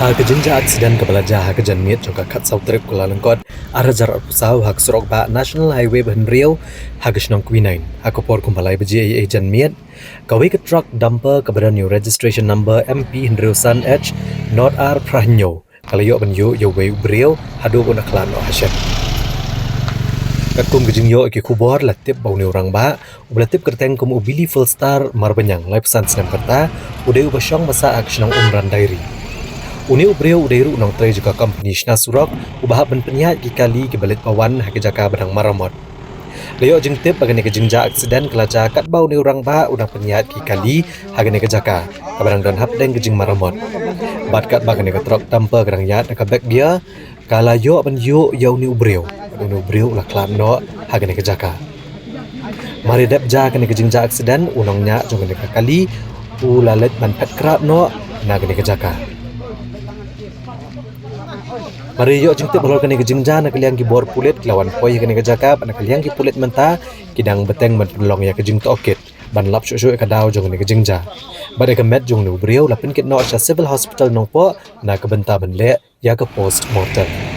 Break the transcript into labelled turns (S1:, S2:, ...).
S1: Kejenja aksiden kebelajar kejan miet jangka kat sau trip Kuala Lengkot arah jarak pusau hak serok ba National Highway Bahan Riau hagisnong Quinain hakopor kumbalai beji jan miet kawi ke truck dumper kepada new registration number MP Hendriu San H Not R Prahnyo kalau yo ben yo wei Briau hadu pun aklan no hasyat kakum gejing yo ki kubor latip bau ni orang ba ulatip kerteng kum ubili full star marbanyang live san senam kerta udai ubasyong masa aksyenong umran diary Uni ubreu udairu unang tray juga company Shna Surok ubah ben penyiat kali ke balit pawan hak jaka badang maramot. Leo jeng tip bagani ke jengja aksiden kelaja kat bau ni orang ba udang penyiat kali hagani ke jaka kabadang dan hap deng ke jeng maramot. Bat kat bagani ke truk tampa kadang yat ka bek dia kala yo ben yo yau ni ubreu. Uni ubreu la klan no hagani ke jaka. Mari dep ja kani ke jengja aksiden unangnya jong ke kali ulalet ban pet krat no nagani ke jaka. Mari yo jengte balol kani kejingja nak liang ki bor pulit lawan poi kani kejakap nak liang ki pulit menta kidang beteng men pelong ya kejing to okit ban lap shu ka daw jong ni kejingja bade ka met jong nu briau lapin kit no civil hospital nong po na ka benta ben le ya ka post mortem